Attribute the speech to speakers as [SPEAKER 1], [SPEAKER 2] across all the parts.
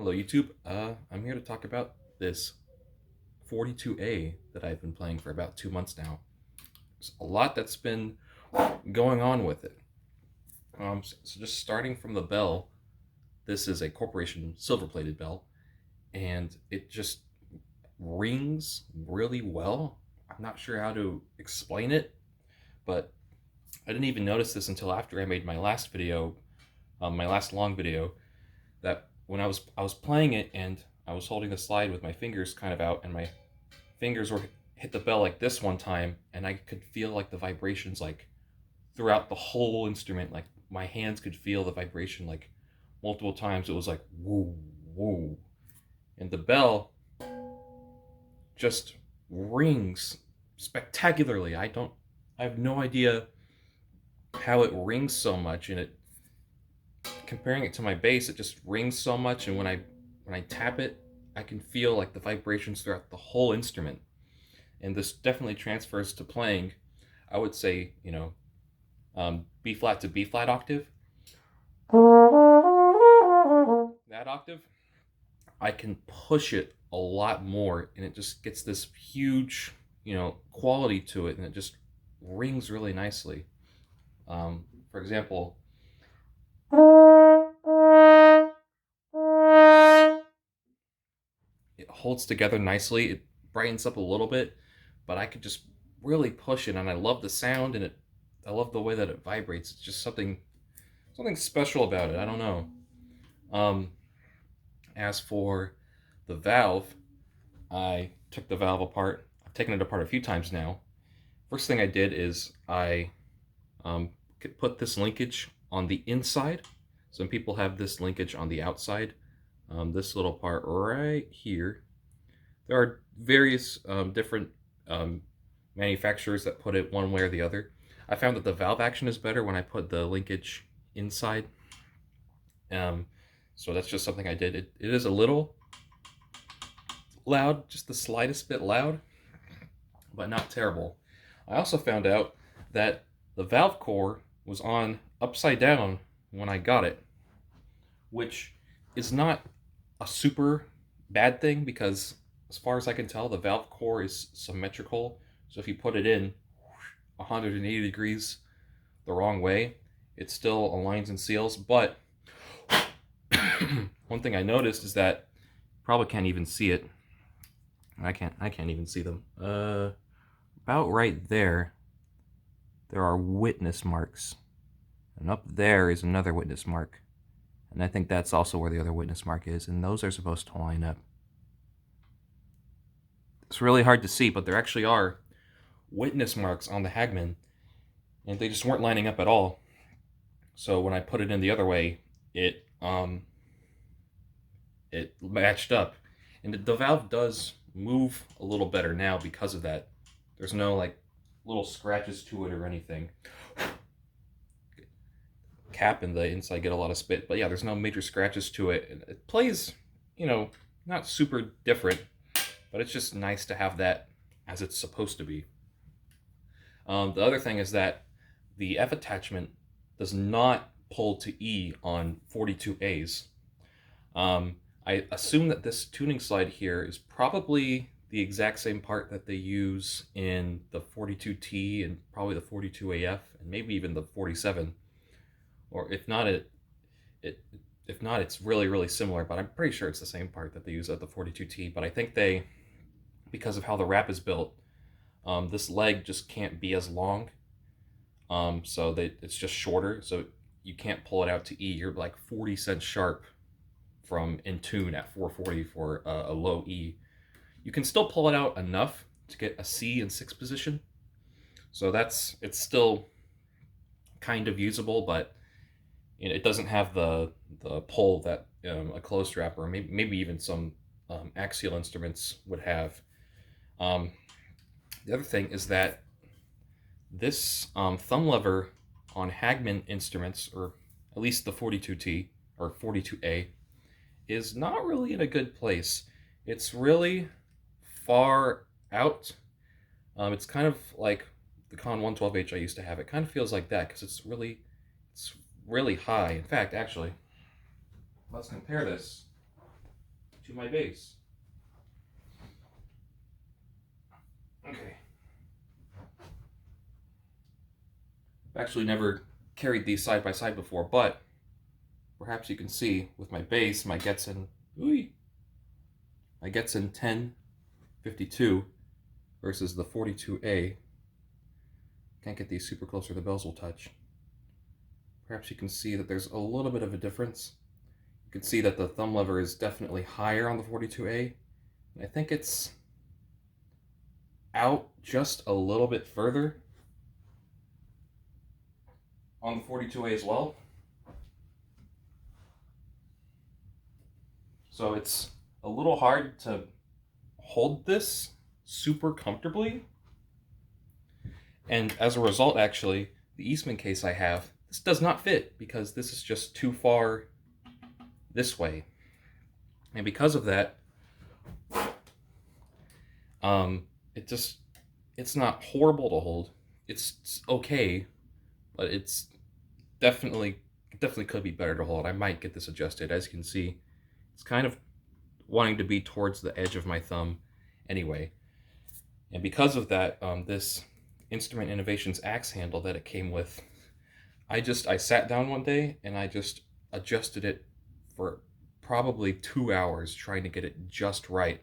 [SPEAKER 1] Hello YouTube, I'm here to talk about this 42A that I've been playing for about 2 months now. There's a lot that's been going on with it. So just starting from the bell, this is a Corporation silver-plated bell, and it just rings really well. I'm not sure how to explain it, but I didn't even notice this until after I made my last video, my last long video, that when I was playing it and I was holding the slide with my fingers kind of out, and my fingers were hit the bell like this one time, and I could feel like the vibrations like throughout the whole instrument. Like my hands could feel the vibration like multiple times. It was like woo woo, and the bell just rings spectacularly. I have no idea how it rings so much, and it comparing it to my bass, it just rings so much, and when I tap it, I can feel like the vibrations throughout the whole instrument. And this definitely transfers to playing. I would say, B flat to B flat octave. That octave, I can push it a lot more, and it just gets this huge, quality to it, and it just rings really nicely. For example, it holds together nicely. It brightens up a little bit, but I could just really push it, and I love the sound, and I love the way that it vibrates. It's just something special about it. I don't know. Um, as for the valve, I took the valve apart. I've taken it apart a few times now. First thing I did is I put this linkage on the inside. Some people have this linkage on the outside. This little part right here. There are various different um, manufacturers that put it one way or the other. I found that the valve action is better when I put the linkage inside. Um, so that's just something I did. It is a little loud, just the slightest bit loud, but not terrible. I also found out that the valve core was on upside down when I got it, which is not a super bad thing, because as far as I can tell, the valve core is symmetrical. So if you put it in 180 degrees the wrong way, it still aligns and seals. But one thing I noticed is that probably can't even see it. I can't even see them. About right there, there are witness marks. And up there is another witness mark. And I think that's also where the other witness mark is. And those are supposed to line up. It's really hard to see, but there actually are witness marks on the Hagman. And they just weren't lining up at all. So when I put it in the other way, it matched up. And the valve does move a little better now because of that. There's no like little scratches to it or anything. Cap and the inside get a lot of spit, but yeah, there's no major scratches to it. It plays, not super different, but it's just nice to have that as it's supposed to be. The other thing is that the F attachment does not pull to E on 42As. I assume that this tuning slide here is probably the exact same part that they use in the 42T and probably the 42AF and maybe even the 47. Or if not, if not, it's really similar. But I'm pretty sure it's the same part that they use at the 42T. But I think they, because of how the wrap is built, this leg just can't be as long. So it's just shorter. So you can't pull it out to E. You're like 40 cents sharp from in tune at 440 for a low E. You can still pull it out enough to get a C in 6th position. So it's still kind of usable, but it doesn't have the pull that a closed strap or maybe even some axial instruments would have. The other thing is that this thumb lever on Hagman instruments, or at least the 42T or 42A, is not really in a good place. It's really far out. It's kind of like the Con 112H I used to have. It kind of feels like that because it's really high. In fact, actually, let's compare this. to my bass. Okay. I've actually never carried these side by side before, but perhaps you can see with my bass, my Getzen 1052 versus the 42A. Can't get these super close or the bells will touch. Perhaps you can see that there's a little bit of a difference. You can see that the thumb lever is definitely higher on the 42A. And I think it's out just a little bit further on the 42A as well. So it's a little hard to hold this super comfortably. And as a result, actually, the Eastman case I have, this does not fit because this is just too far this way. And because of that, it's not horrible to hold. It's okay, but it definitely could be better to hold. I might get this adjusted. As you can see, it's kind of wanting to be towards the edge of my thumb anyway. And because of that, this Instrument Innovations axe handle that it came with, I sat down one day and I just adjusted it for probably 2 hours trying to get it just right.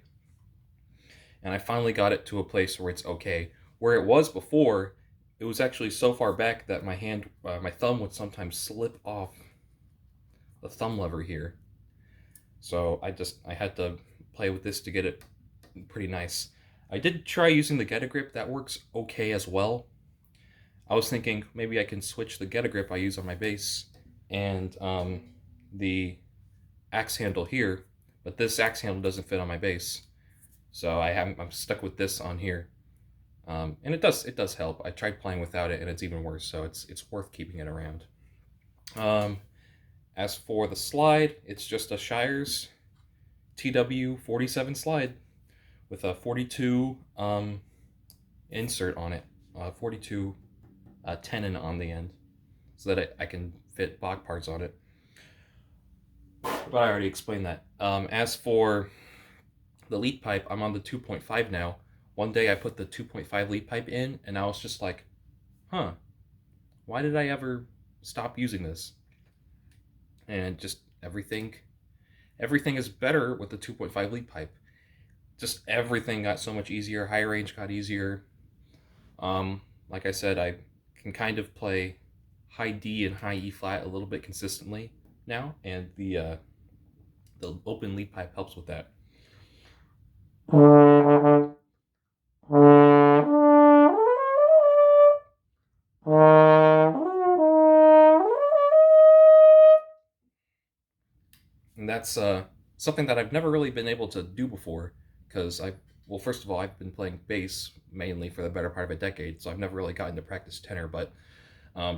[SPEAKER 1] And I finally got it to a place where it's okay. Where it was before, it was actually so far back that my thumb would sometimes slip off the thumb lever here. So I had to play with this to get it pretty nice. I did try using the Get-A-Grip. That works okay as well. I was thinking maybe I can switch the Get-A-Grip I use on my bass and the axe handle here, but this axe handle doesn't fit on my bass. So I'm stuck with this on here. And it does help. I tried playing without it and it's even worse, so it's worth keeping it around. As for the slide, it's just a Shires TW47 slide with a 42 insert on it, 42 tenon on the end, so that I can fit Bach parts on it. But I already explained that. As for the lead pipe, I'm on the 2.5 now. One day I put the 2.5 lead pipe in, and I was just like, huh, why did I ever stop using this? And just everything is better with the 2.5 lead pipe. Just everything got so much easier. High range got easier. Like I said, I can kind of play high D and high E flat a little bit consistently now, and the open lead pipe helps with that. And that's something that I've never really been able to do before, because well, first of all, I've been playing bass mainly for the better part of a decade, so I've never really gotten to practice tenor, but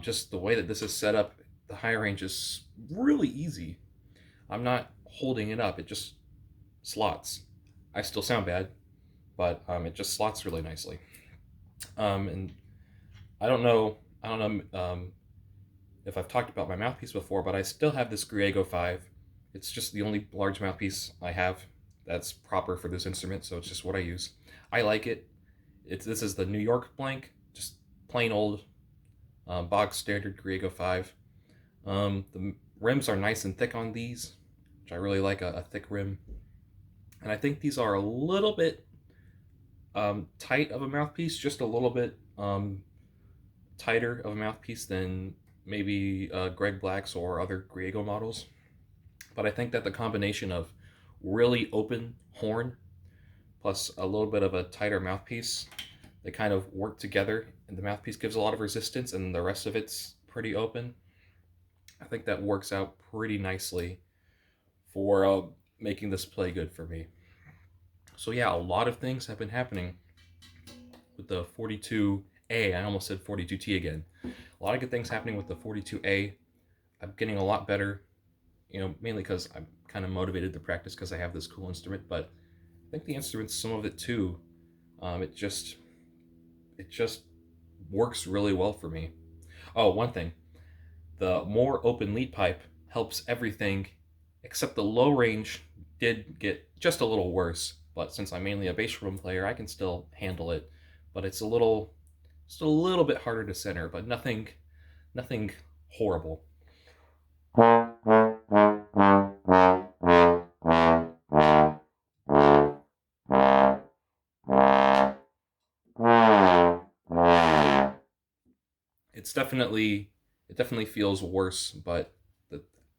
[SPEAKER 1] just the way that this is set up, the high range is really easy. I'm not holding it up, it just slots. I still sound bad, but it just slots really nicely. And I don't know if I've talked about my mouthpiece before, but I still have this Griego 5. It's just the only large mouthpiece I have that's proper for this instrument, so it's just what I use. I like it. This is the New York blank, just plain old bog standard Griego 5. The rims are nice and thick on these, which I really like, a thick rim. And I think these are a little bit tight of a mouthpiece, just a little bit tighter of a mouthpiece than maybe Greg Black's or other Griego models. But I think that the combination of really open horn plus a little bit of a tighter mouthpiece, they kind of work together, and the mouthpiece gives a lot of resistance and the rest of it's pretty open. I think that works out pretty nicely for making this play good for me. So yeah, a lot of things have been happening with the 42A. I almost said 42T again. A lot of good things happening with the 42A. I'm getting a lot better, mainly because I'm kind of motivated to practice because I have this cool instrument, but I think the instrument's some of it too. It just works really well for me. Oh, one thing. The more open lead pipe helps everything except the low range did get just a little worse, but since I'm mainly a bass drum player, I can still handle it. But it's still a little bit harder to center, but nothing horrible. It's definitely it definitely feels worse, but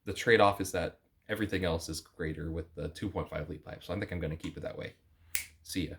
[SPEAKER 1] the trade off is that everything else is greater with the 2.5 lead pipe. So I think I'm going to keep it that way. See ya.